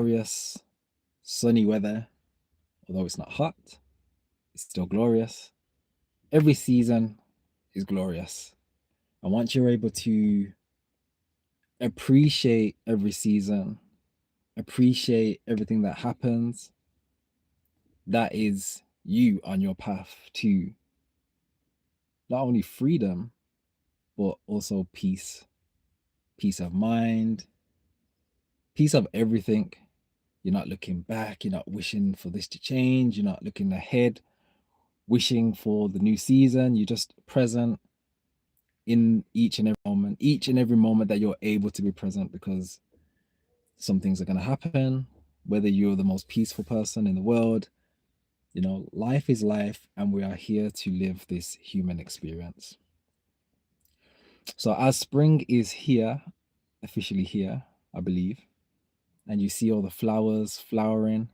glorious sunny weather, although it's not hot, it's still glorious. Every season is glorious. And once you're able to appreciate every season, appreciate everything that happens, that is you on your path to not only freedom, but also peace, peace of mind, peace of everything. You're not looking back, you're not wishing for this to change, you're not looking ahead, wishing for the new season. You're just present in each and every moment that you're able to be present, because some things are going to happen, whether you're the most peaceful person in the world. Life is life, and we are here to live this human experience. So, as spring is here, officially here, I believe, and you see all the flowers flowering,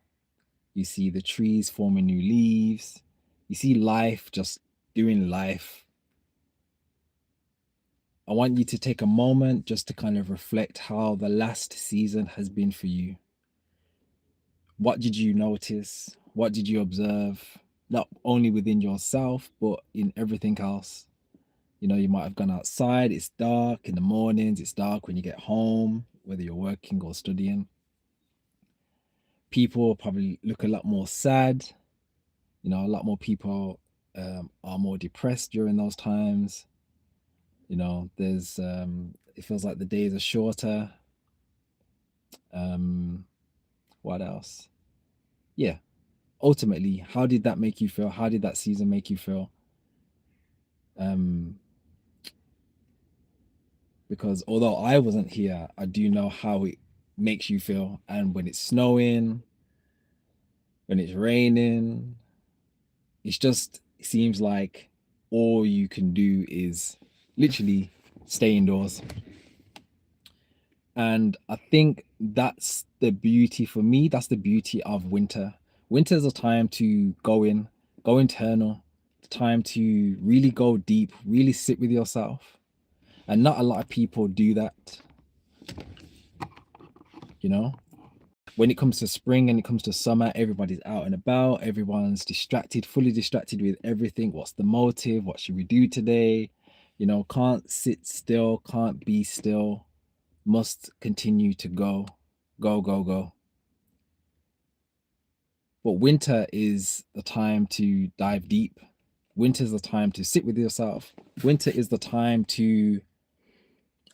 you see the trees forming new leaves, you see life just doing life. I want you to take a moment just to kind of reflect how the last season has been for you. What did you notice? What did you observe? Not only within yourself, but in everything else. You might have gone outside, it's dark in the mornings, it's dark when you get home, whether you're working or studying. People probably look a lot more sad. A lot more people are more depressed during those times. There's it feels like the days are shorter. What else? Yeah. Ultimately, how did that make you feel? How did that season make you feel? Because although I wasn't here, I do know how it makes you feel. And when it's snowing, when it's raining, it seems like all you can do is literally stay indoors. And I think that's the beauty for me. That's the beauty of winter. Winter is a time to go internal, time to really go deep, really sit with yourself. And not a lot of people do that, you know? When it comes to spring and it comes to summer, everybody's out and about, everyone's distracted, fully distracted with everything. What's the motive? What should we do today? Can't sit still, can't be still, must continue to go, go, go, go. But winter is the time to dive deep. Winter is the time to sit with yourself. Winter is the time to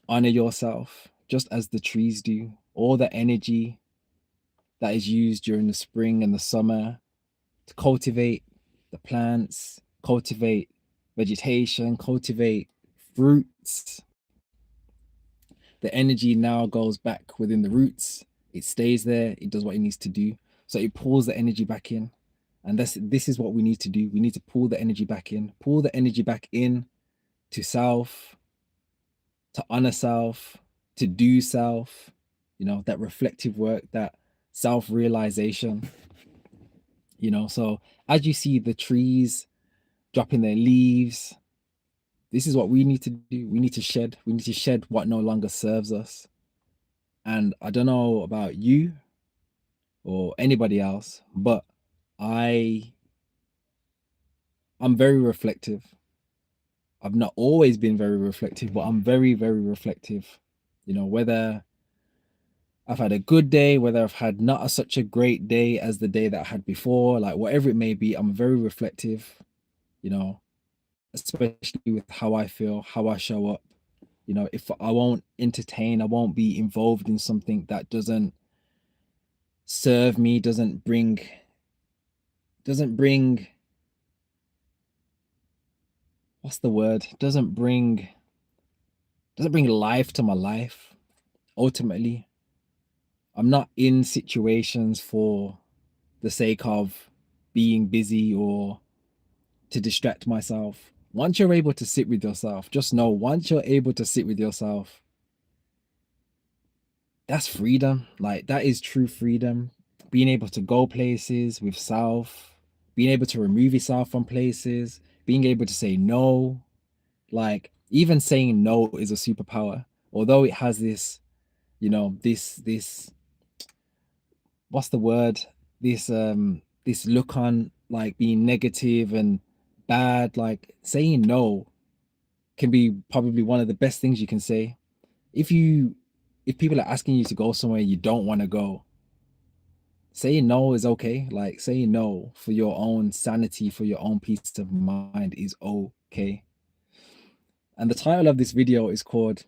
honor yourself, just as the trees do. All the energy that is used during the spring and the summer to cultivate the plants, cultivate vegetation, cultivate fruits. The energy now goes back within the roots. It stays there. It does what it needs to do. So it pulls the energy back in. And this is what we need to do. We need to pull the energy back in, pull the energy back in to self, to honor self, to do self, that reflective work, that self-realization. So as you see the trees dropping their leaves, this is what we need to do. We need to shed. We need to shed what no longer serves us. And I don't know about you or anybody else, but I'm very reflective. I've not always been very reflective, but I'm very, very reflective. Whether I've had a good day, whether I've had not such a great day as the day that I had before, like whatever it may be, I'm very reflective, especially with how I feel, how I show up. If I won't entertain, I won't be involved in something that doesn't serve me, doesn't bring what's the word? Doesn't bring life to my life. Ultimately, I'm not in situations for the sake of being busy or to distract myself. Once you're able to sit with yourself, just know once you're able to sit with yourself, that's freedom. Like that is true freedom. Being able to go places with self, being able to remove yourself from places, being able to say no. Like even saying no is a superpower. Although it has this, this what's the word? This look on like being negative and bad. Like saying no can be probably one of the best things you can say. If you if people are asking you to go somewhere you don't want to go, saying no is okay. Like saying no for your own sanity, for your own peace of mind is okay. And the title of this video is called,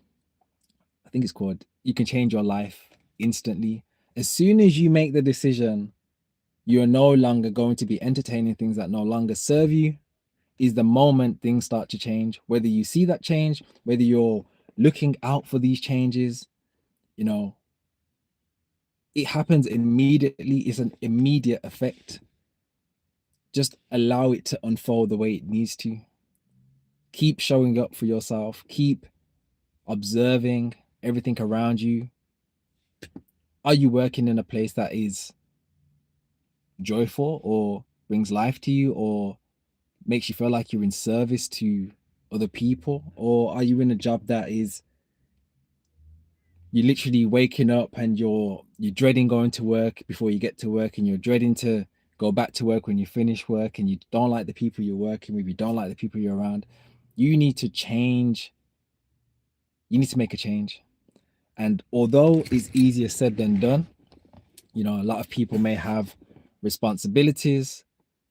I think it's called, You Can Change Your Life Instantly. As soon as you make the decision, you're no longer going to be entertaining things that no longer serve you, is the moment things start to change. Whether you see that change, whether you're looking out for these changes, you know, it happens immediately. It's an immediate effect. Just allow it to unfold the way it needs to. Keep showing up for yourself. Keep observing everything around you. Are you working in a place that is joyful or brings life to you or makes you feel like you're in service to other people? Or are you in a job that is, you're literally waking up and you're dreading going to work before you get to work, and you're dreading to go back to work when you finish work, and you don't like the people you're working with, you don't like the people you're around? You need to change. You need to make a change. And although it's easier said than done, a lot of people may have responsibilities,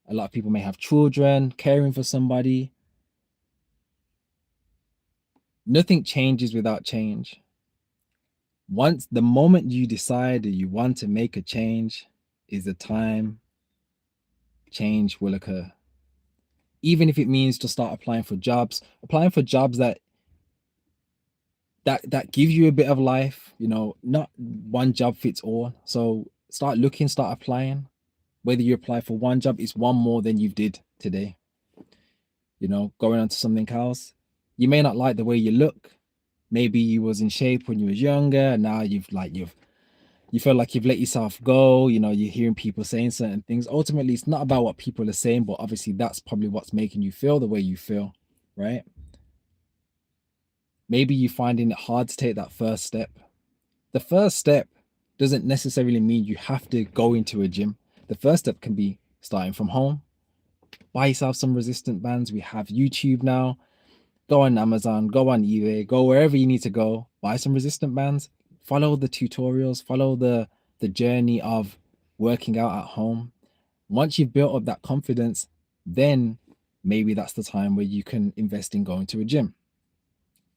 a lot of people may have children, caring for somebody. Nothing changes without change. Once the moment you decide that you want to make a change is the time change will occur. Even if it means to start applying for jobs that give you a bit of life, not one job fits all. So start looking, start applying. Whether you apply for one job, it's one more than you did today. Going on to something else. You may not like the way you look. Maybe you was in shape when you was younger, and now you feel like you've let yourself go. You're hearing people saying certain things. Ultimately, it's not about what people are saying, but obviously that's probably what's making you feel the way you feel, right? Maybe you're finding it hard to take that first step. The first step doesn't necessarily mean you have to go into a gym. The first step can be starting from home. Buy yourself some resistant bands. We have YouTube now. Go on Amazon, go on eBay, go wherever you need to go, buy some resistant bands, follow the tutorials, follow the journey of working out at home. Once you've built up that confidence, then maybe that's the time where you can invest in going to a gym.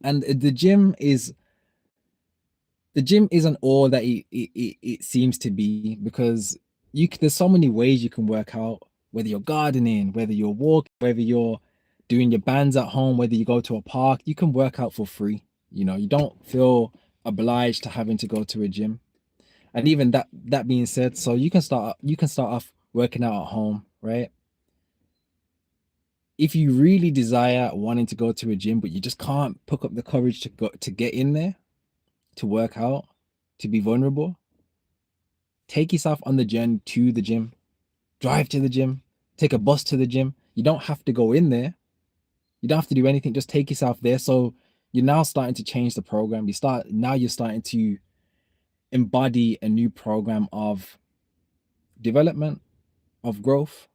And the gym isn't all that it seems to be, because there's so many ways you can work out, whether you're gardening, whether you're walking, whether you're doing your bands at home, whether you go to a park, you can work out for free. You don't feel obliged to having to go to a gym. And even that being said, so you can start off working out at home, right? If you really desire wanting to go to a gym, but you just can't pick up the courage to get in there, to work out, to be vulnerable, take yourself on the journey to the gym. Drive to the gym, take a bus to the gym. You don't have to go in there. You don't have to do anything. Just take yourself there. So you're now starting to change the program. You're starting to embody a new program of development, of growth,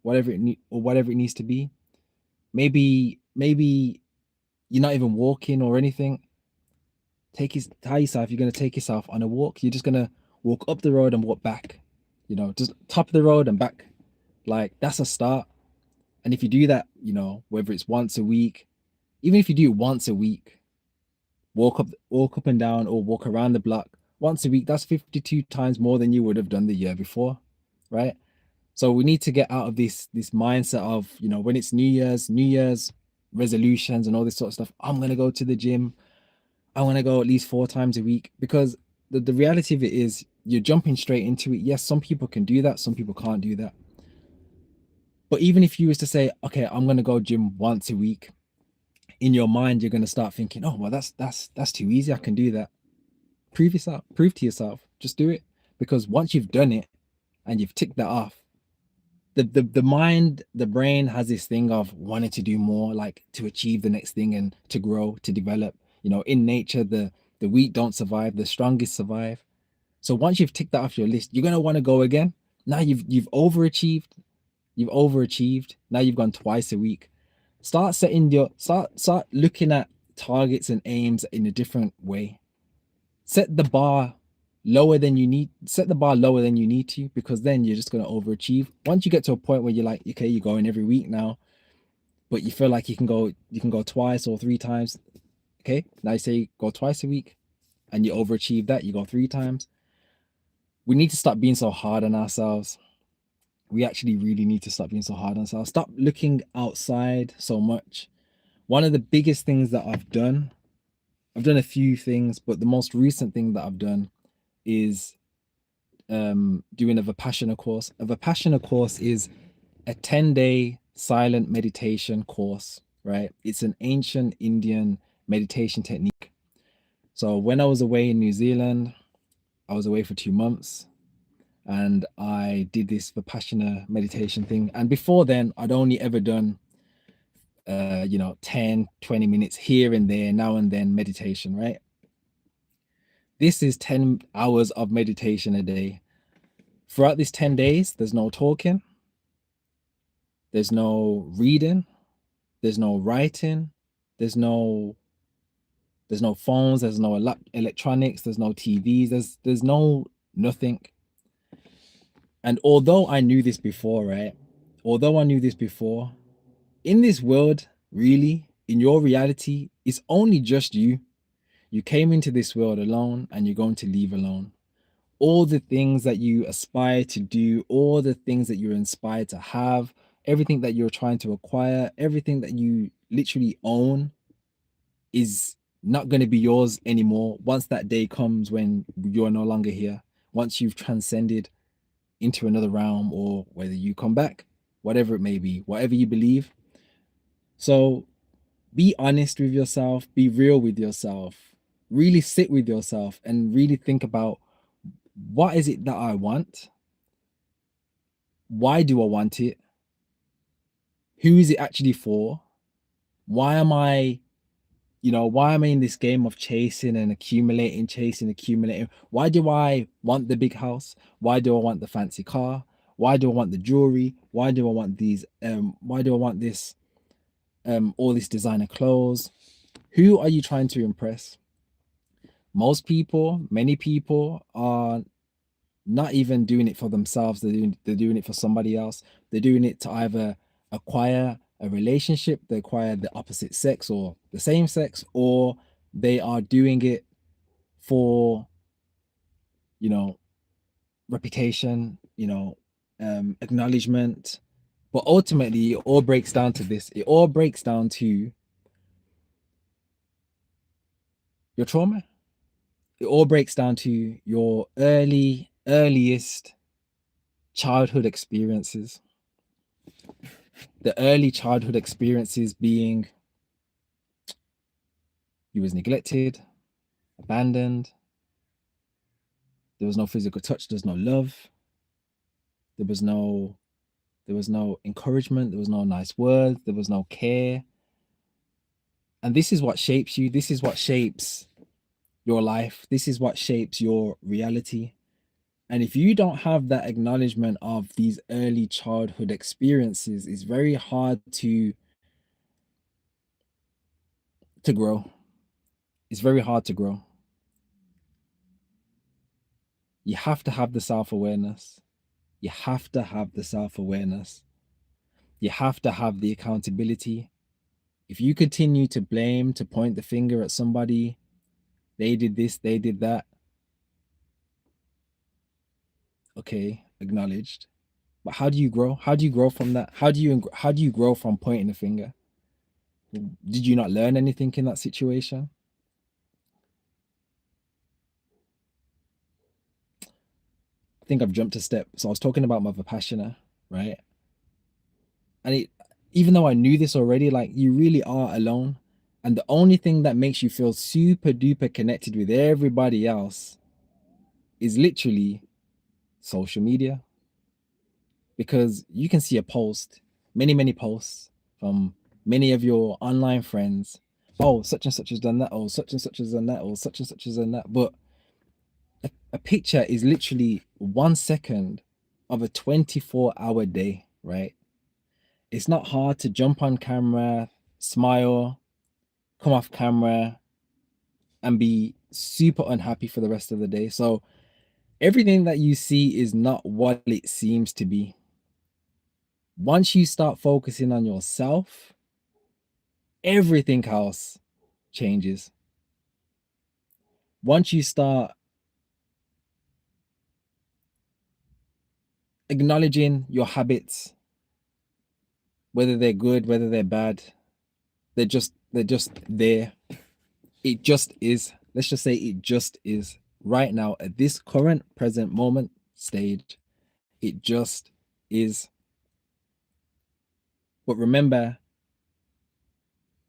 whatever it needs to be. Maybe you're not even walking or anything. Tell yourself you're gonna take yourself on a walk. You're just gonna walk up the road and walk back. Just top of the road and back. Like, that's a start. And if you do that, whether it's once a week, even if you do it once a week, walk up and down or walk around the block once a week, that's 52 times more than you would have done the year before, right? So we need to get out of this mindset of, when it's New Year's resolutions and all this sort of stuff. I'm gonna go to the gym. I want to go at least 4 times a week, because the reality of it is you're jumping straight into it. Yes, some people can do that, some people can't do that. But even if you was to say, okay, I'm gonna go gym once a week, in your mind you're gonna start thinking, oh well, that's too easy. I can do that. Prove to yourself. Just do it. Because once you've done it and you've ticked that off, the mind, the brain has this thing of wanting to do more, like to achieve the next thing and to grow, to develop. In nature, the weak don't survive, the strongest survive. So once you've ticked that off your list, you're gonna want to go again. Now you've overachieved. You've overachieved. Now you've gone twice a week. Start looking at targets and aims in a different way. Set the bar lower than you need. Set the bar lower than you need to, because then you're just gonna overachieve. Once you get to a point where you're like, okay, you're going every week now, but you feel like you can go twice or three times. Okay, now you say go twice a week, and you overachieve that. You go three times. We need to stop being so hard on ourselves. We actually really need to stop being so hard on ourselves. Stop looking outside so much. One of the biggest things that I've done a few things, but the most recent thing that I've done is doing a Vipassana course. A Vipassana course is a 10-day silent meditation course, right? It's an ancient Indian meditation technique. So when I was away in New Zealand, I was away for 2 months, and I did this Vipassana meditation thing. And before then, I'd only ever done 10, 20 minutes here and there, now and then meditation, right? This is 10 hours of meditation a day. Throughout these 10 days, there's no talking, there's no reading, there's no writing, there's no phones, there's no electronics, there's no TVs, there's no nothing. And although I knew this before, right? Although I knew this before, in this world, really, in your reality, it's only just you. You came into this world alone, and you're going to leave alone. All the things that you aspire to do, all the things that you're inspired to have, everything that you're trying to acquire, everything that you literally own is not going to be yours anymore once that day comes when you're no longer here. Once you've transcended into another realm, or whether you come back, whatever it may be, whatever you believe. So be honest with yourself, be real with yourself, really sit with yourself and really think about, what is it that I want? Why do I want it? Who is it actually for? Why am I in this game of chasing and accumulating, chasing, accumulating? Why do I want the big house? Why do I want the fancy car? Why do I want the jewelry? Why do I want why do I want this, all this designer clothes? Who are you trying to impress? Many people are not even doing it for themselves. They're doing it for somebody else. They're doing it to either acquire a relationship, they acquire the opposite sex or the same sex, or they are doing it for, you know, reputation, acknowledgement. But ultimately, it all breaks down to this. It all breaks down to your trauma. It all breaks down to your earliest childhood experiences. The early childhood experiences being, you was neglected, abandoned, there was no physical touch, there's no love, there was no encouragement, there was no nice words, there was no care. And this is what shapes you. This is what shapes your life. This is what shapes your reality. And if you don't have that acknowledgement of these early childhood experiences, it's very hard to grow. It's very hard to grow. You have to have the self-awareness. You have to have the self-awareness. You have to have the accountability. If you continue to blame, to point the finger at somebody, they did this, they did that. Okay, acknowledged. But how do you grow? How do you grow from that? How do you grow from pointing the finger? Did you not learn anything in that situation? I think I've jumped a step. So I was talking about my Vipassana, right? And even though I knew this already, like, you really are alone. And the only thing that makes you feel super duper connected with everybody else is literally social media. Because you can see a post, many posts from many of your online friends. Oh, such and such has done that. Oh, such and such has done that. Oh, such and such has done that. But A picture is literally 1 second of a 24-hour day, right? It's not hard to jump on camera, smile, come off camera, and be super unhappy for the rest of the day. So everything that you see is not what it seems to be. Once you start focusing on yourself, everything else changes. Once you start acknowledging your habits, whether they're good, whether they're bad, they're just there. It just is. Let's just say it just is right now at this current present moment stage. It just is. But remember,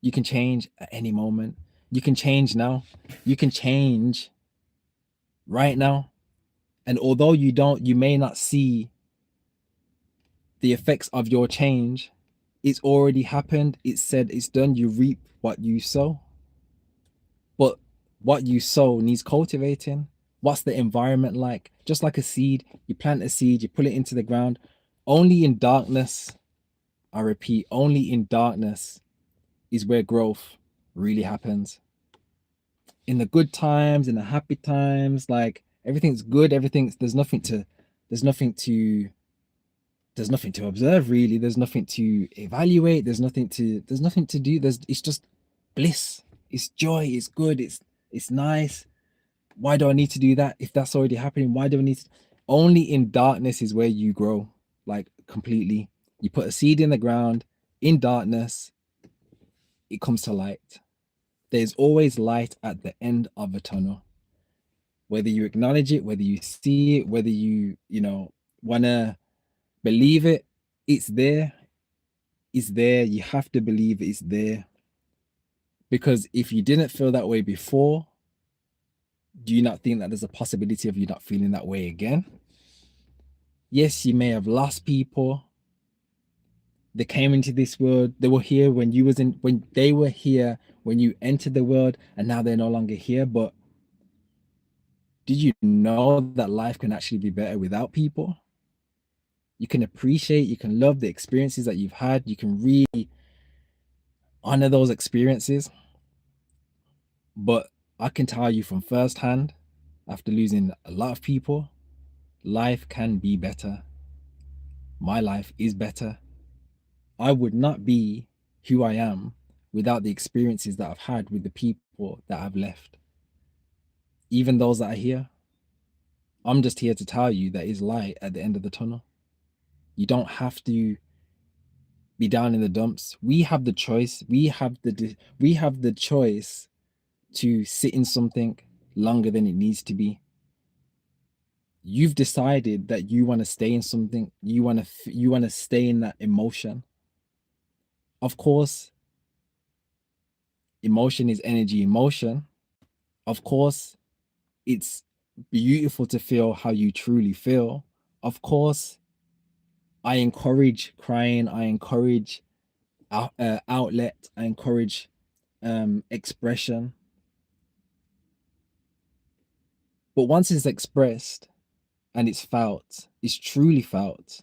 you can change at any moment. You can change now. You can change right now. And although you may not see the effects of your change, it's already happened. It's said, it's done. You reap what you sow. But what you sow needs cultivating. What's the environment like? Just like a seed, you plant a seed, you put it into the ground. Only in darkness, I repeat, only in darkness is where growth really happens. In the good times, in the happy times, like everything's good, there's nothing to there's nothing to there's nothing to observe really. There's nothing to evaluate, there's nothing to do. It's just bliss. It's joy, it's good, it's nice. Why do I need to do that? If that's already happening, why do I need to? Only in darkness is where you grow, like completely. You put a seed in the ground, in darkness, it comes to light. There's always light at the end of a tunnel. Whether you acknowledge it, whether you see it, whether you wanna believe it, it's there. It's there. You have to believe it's there. Because if you didn't feel that way before, do you not think that there's a possibility of you not feeling that way again? Yes, you may have lost people. They came into this world. They were here when they were here when you entered the world, and now they're no longer here. But did you know that life can actually be better without people? You can appreciate, you can love the experiences that you've had. You can really honor those experiences. But I can tell you from firsthand, after losing a lot of people, life can be better. My life is better. I would not be who I am without the experiences that I've had with the people that I've left. Even those that are here, I'm just here to tell you that is light at the end of the tunnel. You don't have to be down in the dumps. We have the choice. We have the choice to sit in something longer than it needs to be. You've decided that you want to stay in something. You want to stay in that emotion. Of course, emotion is energy in motion. Of course, it's beautiful to feel how you truly feel. Of course, I encourage crying. I encourage outlet. I encourage expression. But once it's expressed and it's felt, it's truly felt.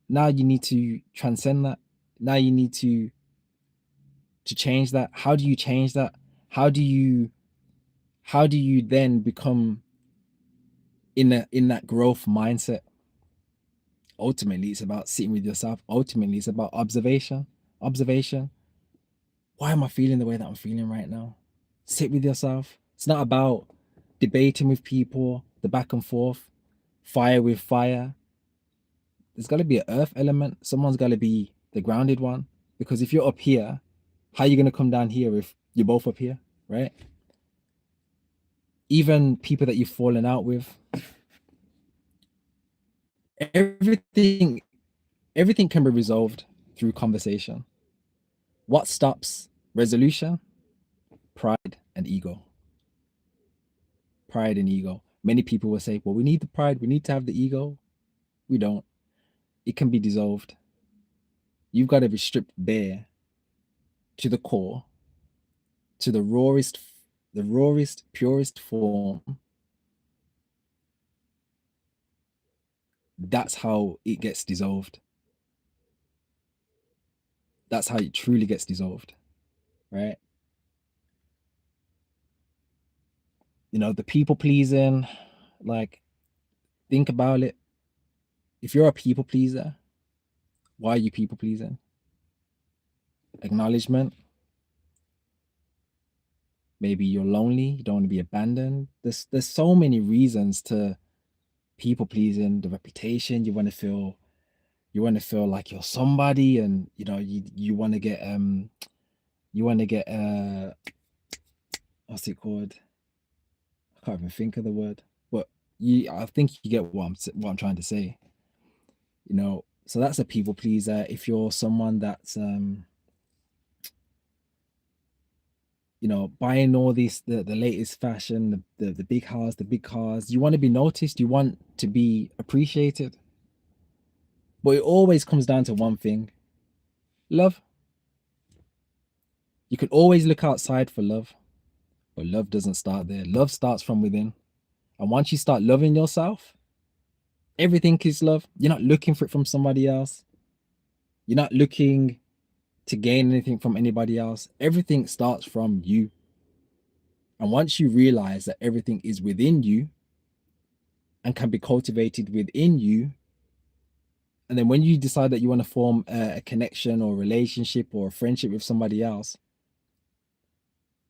Now you need to transcend that. Now you need to change that. How do you change that? How do you then become in that growth mindset? Ultimately, it's about sitting with yourself. Ultimately, it's about observation. Why am I feeling the way that I'm feeling right now? Sit with yourself. It's not about debating with people, the back and forth, fire with fire. There's got to be an earth element. Someone's got to be the grounded one. Because if you're up here, how are you going to come down here if you're both up here, right? Even people that you've fallen out with, everything everything can be resolved through conversation. What stops resolution? Pride and ego. Pride and ego. Many people will say, well, we need the pride, we need to have the ego. We don't. It can be dissolved. You've got to be stripped bare to the core, to the rawest, purest form, that's how it gets dissolved. That's how it truly gets dissolved, right? The people pleasing, like, think about it. If you're a people pleaser, why are you people pleasing? Acknowledgement. Maybe you're lonely, you don't want to be abandoned. There's so many reasons to people pleasing. The reputation, you want to feel like you're somebody, and you want to get what's it called? I can't even think of the word, but I think you get what I'm trying to say. So that's a people pleaser. If you're someone that's buying all the latest fashion, the big house, the big cars, you want to be noticed, you want to be appreciated, but it always comes down to one thing: love. You can always look outside for love, but love doesn't start there. Love starts from within. And once you start loving yourself, everything is love. You're not looking for it from somebody else. You're not looking to gain anything from anybody else. Everything starts from you. And once you realize that everything is within you and can be cultivated within you, and then when you decide that you want to form a connection or a relationship or a friendship with somebody else,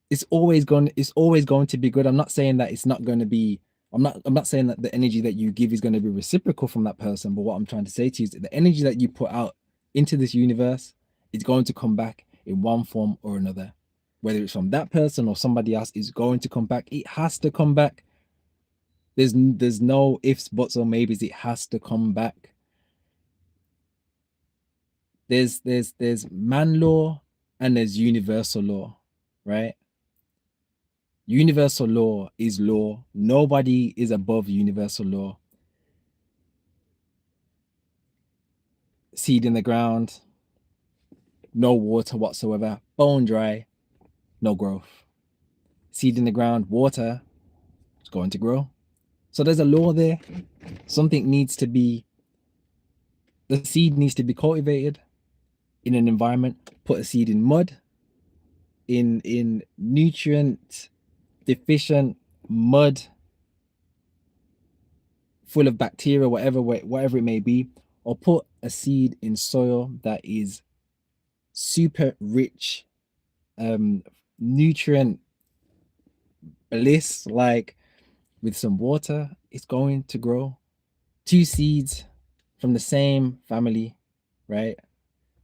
it's always going to be good. I'm not saying that it's not going to be. I'm not saying that the energy that you give is going to be reciprocal from that person, but what I'm trying to say to you is that the energy that you put out into this universe is going to come back in one form or another. Whether it's from that person or somebody else, is going to come back. It has to come back. There's no ifs, buts, or maybes. It has to come back. There's man law and there's universal law, right? Universal law is law. Nobody is above universal law. Seed in the ground, no water whatsoever, bone dry, no growth. Seed in the ground, water, it's going to grow. So there's a law there. Something needs to be, the seed needs to be cultivated in an environment. Put a seed in mud, in nutrient deficient mud, full of bacteria, whatever it may be, or put a seed in soil that is super rich, nutrient bliss, like with some water, it's going to grow. Two seeds from the same family, right?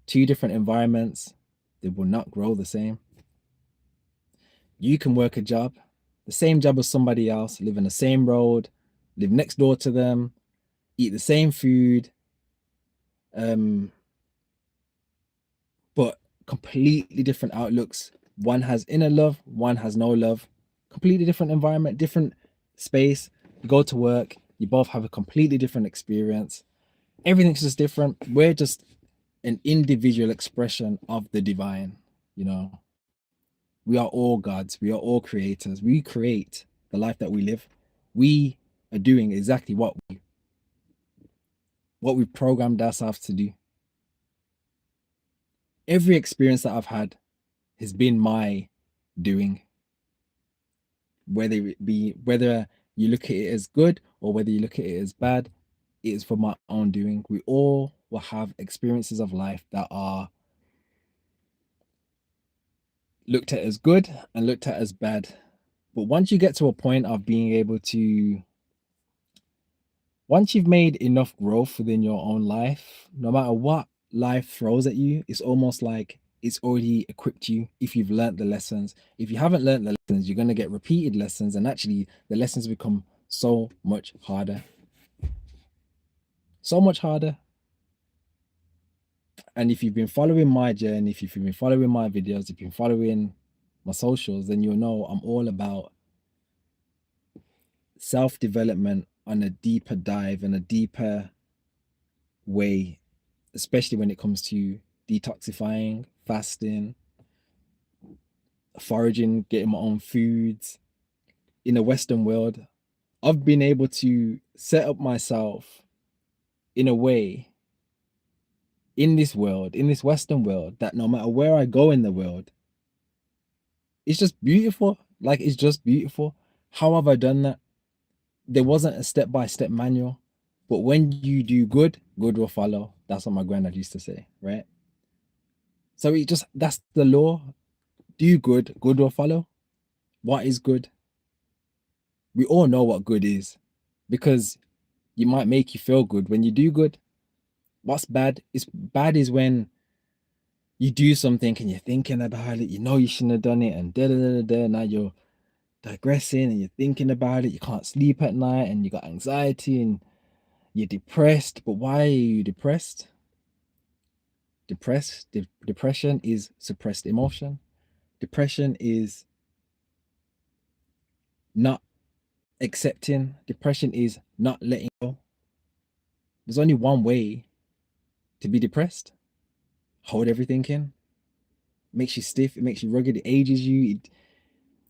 Two different environments, they will not grow the same. You can work a job, the same job as somebody else, live in the same road, live next door to them, eat the same food, but completely different outlooks. One has inner love, one has no love. Completely different environment, different space. You go to work, you both have a completely different experience. Everything's just different. We're just an individual expression of the divine, you know. We are all gods, we are all creators. We create the life that we live. We are doing exactly what we programmed ourselves to do. Every experience that I've had has been my doing, whether you look at it as good or whether you look at it as bad, it is for my own doing. We all will have experiences of life that are looked at as good and looked at as bad. But once you get to a point of being able to, once you've made enough growth within your own life, no matter what life throws at you, it's almost like it's already equipped you if you've learned the lessons. If you haven't learned the lessons, you're going to get repeated lessons, and actually the lessons become so much harder. So much harder. And if you've been following my journey, if you've been following my videos, if you've been following my socials, then you'll know I'm all about self-development on a deeper dive and a deeper way, especially when it comes to detoxifying, fasting, foraging, getting my own foods. In the Western world, I've been able to set up myself in a way in this world, in this Western world, that no matter where I go in the world, it's just beautiful. Like it's just beautiful. How have I done that? There wasn't a step-by-step manual, but when you do good, good will follow. That's what my granddad used to say, right? So it just that's the law. Do good, good will follow. What is good? We all know what good is because you might make you feel good when you do good. What's bad? It's bad is when you do something and you're thinking about it, you know you shouldn't have done it, and da da da da. Now you're digressing and you're thinking about it, you can't sleep at night, and you got anxiety and you're depressed. But why are you depressed? Depression is suppressed emotion. Depression is not accepting. Depression is not letting go. There's only one way to be depressed. Hold everything in. It makes you stiff. It makes you rugged. It ages you.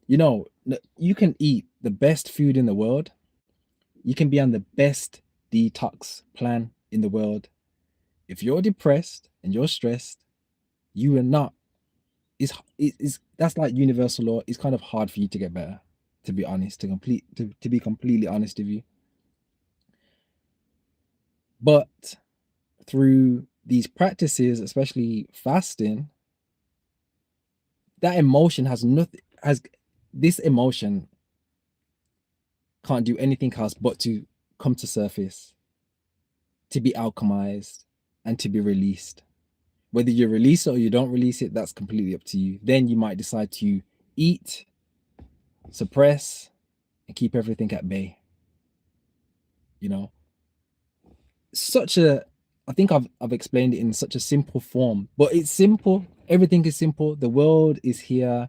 You know, you can eat the best food in the world. You can be on the best detox plan in the world. If you're depressed and you're stressed, you are not. It's that's like universal law. It's kind of hard for you to get better, to be honest, to be completely honest with you. But through these practices, especially fasting, that emotion has nothing has this emotion can't do anything else but to come to surface, to be alchemized, and to be released. Whether you release it or you don't release it, that's completely up to you. Then you might decide to eat, suppress, and keep everything at bay. You know, such a I think I've explained it in such a simple form, but it's simple. Everything is simple. The world is here.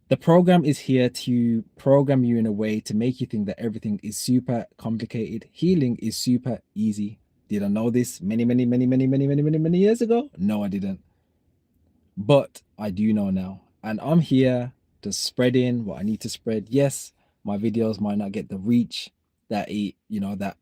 The program is here to program you in a way to make you think that everything is super complicated. Healing is super easy. Did I know this many years ago? No, I didn't. But I do know now. And I'm here to spread in what I need to spread. Yes, my videos might not get the reach that that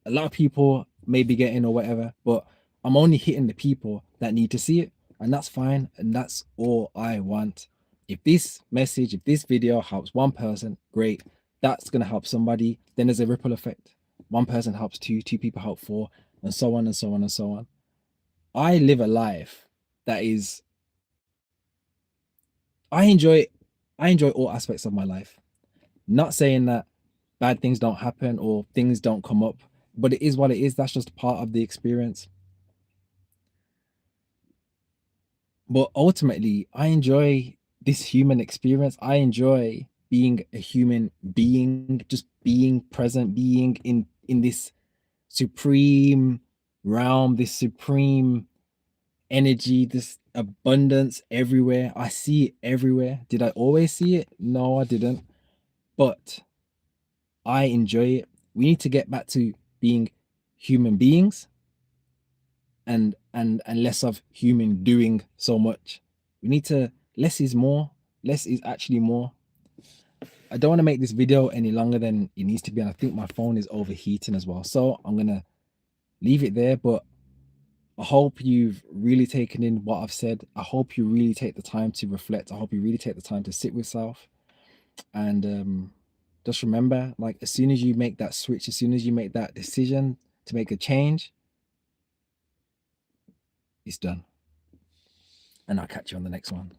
a lot of people may be getting or whatever, but I'm only hitting the people that need to see it. And that's fine. And that's all I want. If this message, if this video helps one person, great. That's going to help somebody. Then there's a ripple effect. One person helps two people help four, and so on and so on and so on. I live a life that is I enjoy I enjoy all aspects of my life. Not saying that bad things don't happen or things don't come up, but it is what it is. That's just part of the experience. But ultimately, I enjoy this human experience. I enjoy being a human being, just being present, being in this supreme realm, this supreme energy, this abundance everywhere. I see it everywhere. Did I always see it? No, I didn't. But I enjoy it. We need to get back to being human beings and less of human doing so much. We need to less is more. Less is actually more. I don't want to make this video any longer than it needs to be, and I think my phone is overheating as well. So I'm gonna leave it there. But I hope you've really taken in what I've said. I hope you really take the time to reflect. I hope you really take the time to sit with self. And just remember, like, as soon as you make that switch, as soon as you make that decision to make a change, it's done. And I'll catch you on the next one.